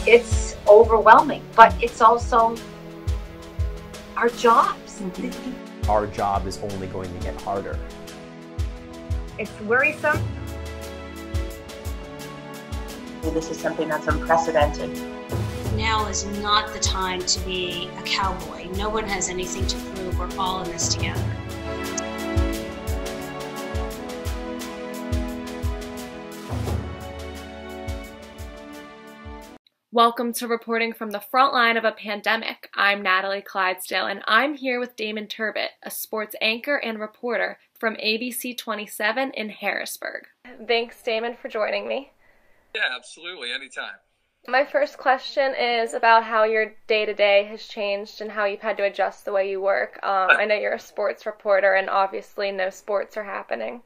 It's overwhelming, but it's also our jobs. Our job is only going to get harder. It's worrisome. This is something that's unprecedented. Now is not the time to be a cowboy. No one has anything to prove. We're all in this together. Welcome to Reporting from the Frontline of a Pandemic. I'm Natalie Clydesdale, and I'm here with Damon Turbitt, a sports anchor and reporter from ABC27 in Harrisburg. Thanks, Damon, for joining me. Yeah, absolutely. Anytime. My first question is about how your day-to-day has changed and how you've had to adjust the way you work. I know you're a sports reporter, and obviously no sports are happening.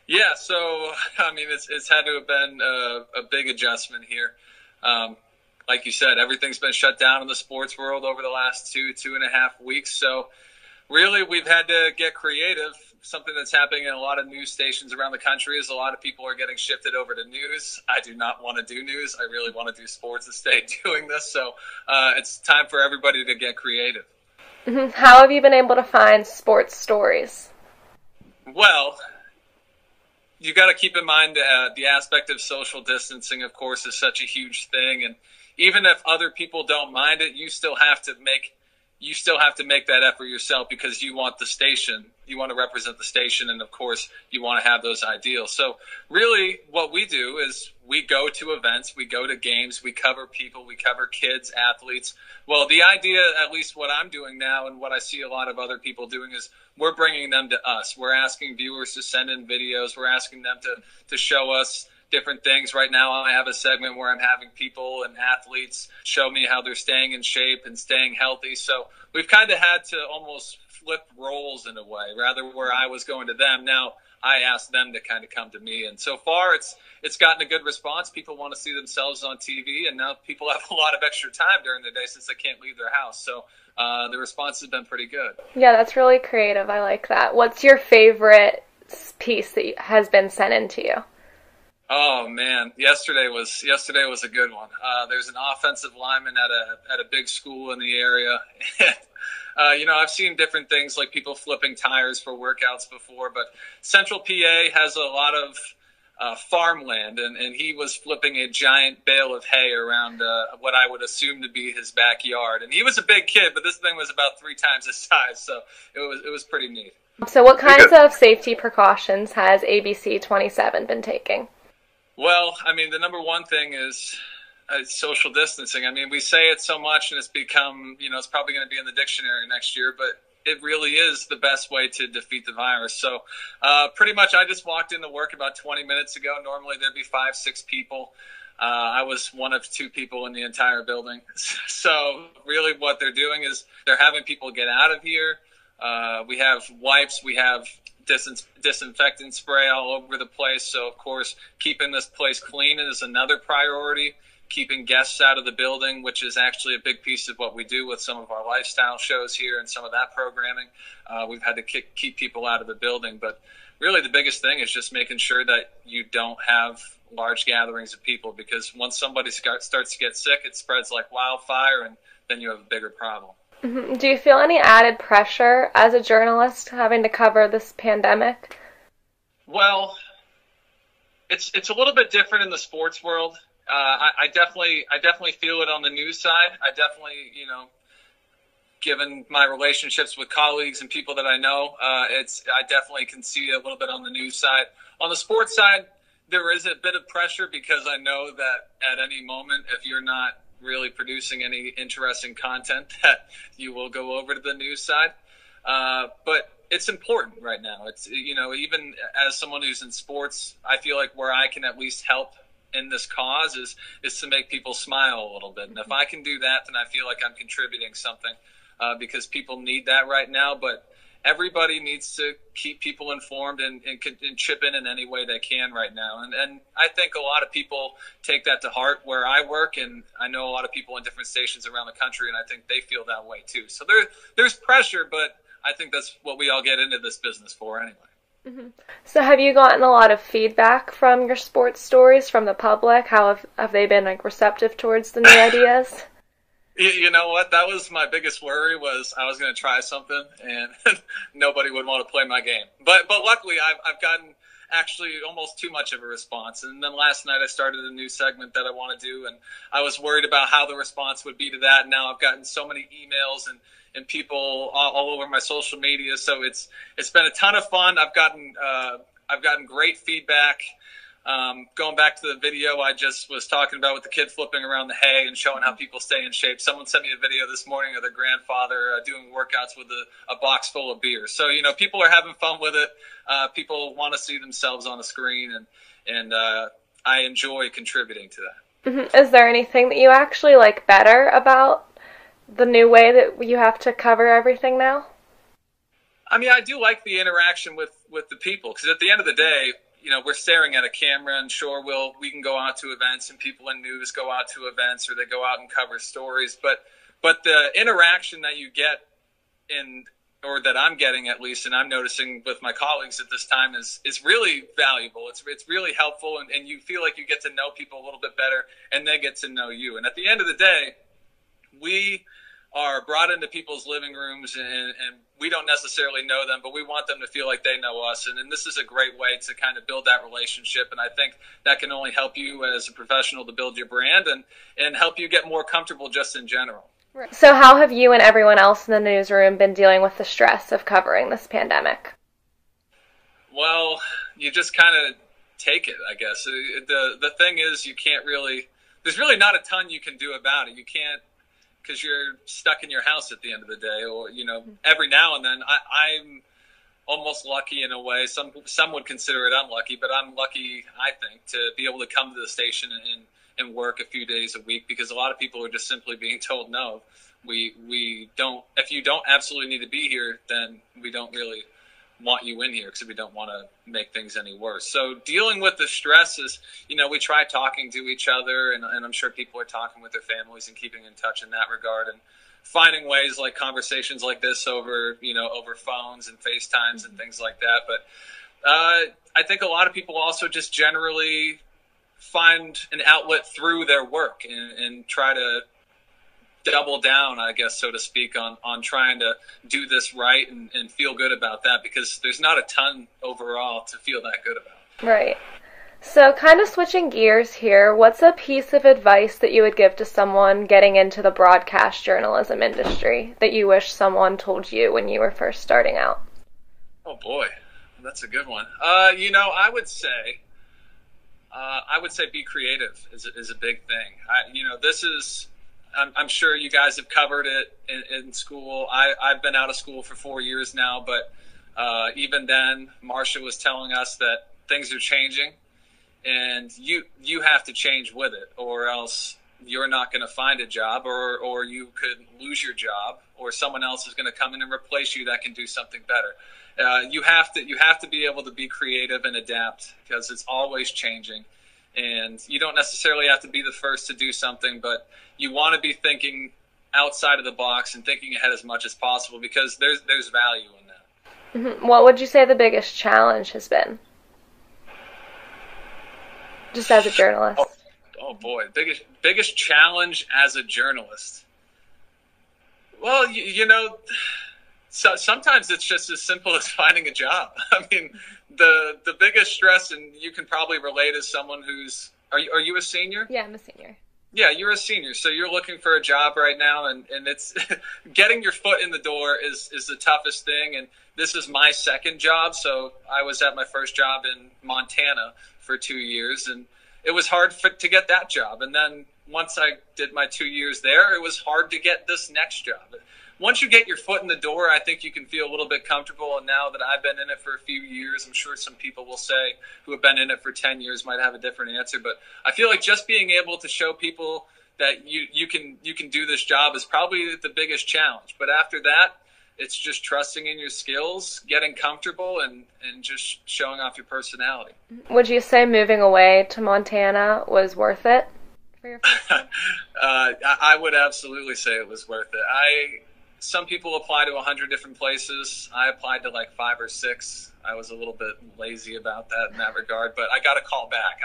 Yeah, so, I mean, it's had to have been a big adjustment here. Like you said, everything's been shut down in the sports world over the last 2.5 weeks. So really, we've had to get creative. Something that's happening in a lot of news stations around the country is a lot of people are getting shifted over to news. I do not want to do news. I really want to do sports and stay doing this. So it's time for everybody to get creative. How have you been able to find sports stories? Well, you got to keep in mind the aspect of social distancing, of course, is such a huge thing. And even if other people don't mind it, you still have to make that effort yourself because you want the station. You want to represent the station. And of course, you want to have those ideals. So really what we do is we go to events, we go to games, we cover people, we cover kids, athletes. Well, the idea, at least what I'm doing now and what I see a lot of other people doing is we're bringing them to us. We're asking viewers to send in videos. We're asking them to show us different things. Right now, I have a segment where I'm having people and athletes show me how they're staying in shape and staying healthy. So we've kind of had to almost flip roles in a way, rather where I was going to them. Now I asked them to kind of come to me. And so far it's gotten a good response. People want to see themselves on TV, and now people have a lot of extra time during the day since they can't leave their house. So the response has been pretty good. Yeah, that's really creative. I like that. What's your favorite piece that has been sent in to you? Oh man, yesterday was a good one. There's an offensive lineman at a big school in the area. I've seen different things like people flipping tires for workouts before, but Central PA has a lot of farmland, and he was flipping a giant bale of hay around what I would assume to be his backyard. And he was a big kid, but this thing was about 3 times his size, so it was pretty neat. So what kinds of safety precautions has ABC27 been taking? Well, I mean, the number one thing is social distancing. I mean, we say it so much and it's become, it's probably going to be in the dictionary next year, but it really is the best way to defeat the virus. So pretty much I just walked into work about 20 minutes ago. Normally there'd be 5-6 people. I was one of 2 people in the entire building. So really what they're doing is they're having people get out of here. We have wipes, we have disinfectant spray all over the place. So, of course, keeping this place clean is another priority. Keeping guests out of the building, which is actually a big piece of what we do with some of our lifestyle shows here and some of that programming. We've had to keep people out of the building. But really the biggest thing is just making sure that you don't have large gatherings of people, because once somebody starts to get sick, it spreads like wildfire, and then you have a bigger problem. Do you feel any added pressure as a journalist having to cover this pandemic? Well, it's a little bit different in the sports world. I definitely feel it on the news side. I definitely, given my relationships with colleagues and people that I know, I definitely can see a little bit on the news side. On the sports side, there is a bit of pressure because I know that at any moment, if you're not really producing any interesting content, that you will go over to the news side. But it's important right now. It's, even as someone who's in sports, I feel like where I can at least help in this cause is to make people smile a little bit. And if I can do that, then I feel like I'm contributing something, because people need that right now. But everybody needs to keep people informed and chip in any way they can right now. And I think a lot of people take that to heart where I work, and I know a lot of people in different stations around the country, and I think they feel that way too. So there's pressure, but I think that's what we all get into this business for anyway. Mm-hmm. So have you gotten a lot of feedback from your sports stories from the public? How have they been like receptive towards the new ideas? You know what? That was my biggest worry, was I was going to try something and nobody would want to play my game. But luckily I've gotten actually almost too much of a response. And then last night I started a new segment that I want to do, and I was worried about how the response would be to that. And now I've gotten so many emails and people all over my social media. So it's been a ton of fun. I've gotten great feedback. Going back to the video I just was talking about with the kid flipping around the hay and showing how people stay in shape. Someone sent me a video this morning of their grandfather doing workouts with a box full of beer. So, people are having fun with it. People want to see themselves on a screen, and I enjoy contributing to that. Mm-hmm. Is there anything that you actually like better about the new way that you have to cover everything now? I mean, I do like the interaction with the people, because at the end of the day, we're staring at a camera, and sure, we can go out to events, and people in news go out to events, or they go out and cover stories. But the interaction that you get or that I'm getting at least, and I'm noticing with my colleagues at this time, is really valuable. It's really helpful, and you feel like you get to know people a little bit better, and they get to know you. And at the end of the day, we are brought into people's living rooms, and we don't necessarily know them, but we want them to feel like they know us. And this is a great way to kind of build that relationship. And I think that can only help you as a professional to build your brand and help you get more comfortable just in general. Right. So how have you and everyone else in the newsroom been dealing with the stress of covering this pandemic? Well, you just kind of take it, I guess. The thing is, there's really not a ton you can do about it. You can't, because you're stuck in your house at the end of the day, or, every now and then. I'm almost lucky in a way. Some would consider it unlucky, but I'm lucky, I think, to be able to come to the station and work a few days a week, because a lot of people are just simply being told, no, we don't, if you don't absolutely need to be here, then we don't really want you in here, because we don't want to make things any worse. So dealing with the stress is, we try talking to each other, and I'm sure people are talking with their families and keeping in touch in that regard, and finding ways like conversations like this over phones and FaceTimes and things like that. But I think a lot of people also just generally find an outlet through their work and try to double down, I guess, so to speak, on trying to do this right and feel good about that, because there's not a ton overall to feel that good about. Right. So kind of switching gears here, what's a piece of advice that you would give to someone getting into the broadcast journalism industry that you wish someone told you when you were first starting out? Oh boy, that's a good one. I would say be creative is a big thing. I'm sure you guys have covered it in school. I've been out of school for 4 years now, but even then, Marcia was telling us that things are changing, and you have to change with it, or else you're not going to find a job, or you could lose your job, or someone else is going to come in and replace you that can do something better. You have to be able to be creative and adapt, because it's always changing. And you don't necessarily have to be the first to do something, but you want to be thinking outside of the box and thinking ahead as much as possible, because there's value in that. Mm-hmm. What would you say the biggest challenge has been? Just as a journalist. Oh boy, biggest challenge as a journalist. Well, so sometimes it's just as simple as finding a job. I mean, the biggest stress, and you can probably relate as someone who's, are you a senior? Yeah, I'm a senior. Yeah, you're a senior, so you're looking for a job right now, and it's getting your foot in the door is the toughest thing. And this is my second job, so I was at my first job in Montana for 2 years, and it was hard to get that job. And then once I did my 2 years there, it was hard to get this next job. Once you get your foot in the door, I think you can feel a little bit comfortable. And now that I've been in it for a few years, I'm sure some people will say who have been in it for 10 years might have a different answer. But I feel like just being able to show people that you can do this job is probably the biggest challenge. But after that, it's just trusting in your skills, getting comfortable, and just showing off your personality. Would you say moving away to Montana was worth it for your first time? I would absolutely say it was worth it. some people apply to 100 different places. I applied to like 5 or 6. I was a little bit lazy about that in that regard, but I got a call back.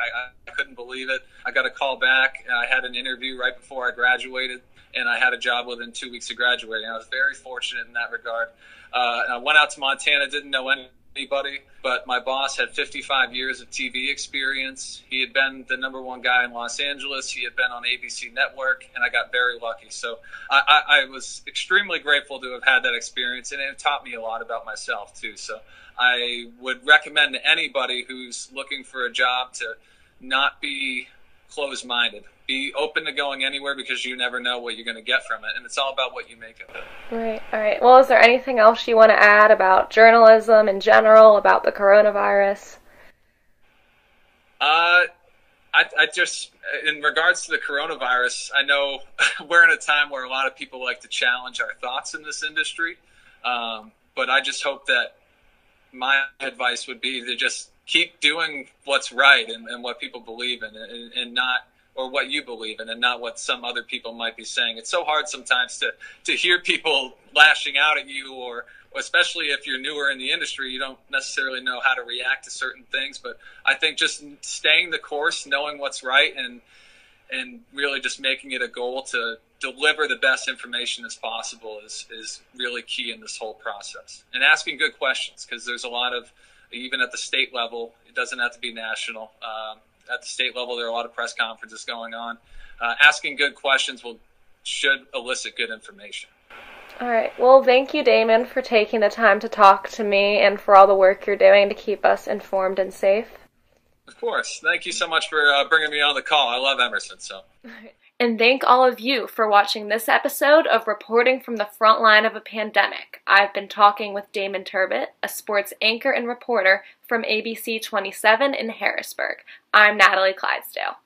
I couldn't believe it. I got a call back. I had an interview right before I graduated, and I had a job within 2 weeks of graduating. I was very fortunate in that regard. And I went out to Montana, didn't know anybody, but my boss had 55 years of TV experience. He had been the #1 guy in Los Angeles. He had been on ABC Network, and I got very lucky. So I was extremely grateful to have had that experience, and it taught me a lot about myself too. So I would recommend to anybody who's looking for a job to not be closed-minded. Be open to going anywhere, because you never know what you're going to get from it, and it's all about what you make of it. Right. All right. Well, is there anything else you want to add about journalism in general, about the coronavirus? I just, in regards to the coronavirus, I know we're in a time where a lot of people like to challenge our thoughts in this industry, but I just hope that my advice would be to just keep doing what's right and what people believe in, and not, or what you believe in, and not what some other people might be saying. It's so hard sometimes to hear people lashing out at you, or especially if you're newer in the industry, you don't necessarily know how to react to certain things. But I think just staying the course, knowing what's right, and really just making it a goal to deliver the best information as possible is really key in this whole process. And asking good questions, because there's a lot of, even at the state level, it doesn't have to be national. At the state level, there are a lot of press conferences going on. Asking good questions should elicit good information. All right. Well, thank you, Damon, for taking the time to talk to me and for all the work you're doing to keep us informed and safe. Of course. Thank you so much for bringing me on the call. I love Emerson. So. And thank all of you for watching this episode of Reporting from the Frontline of a Pandemic. I've been talking with Damon Turbitt, a sports anchor and reporter from ABC27 in Harrisburg. I'm Natalie Clydesdale.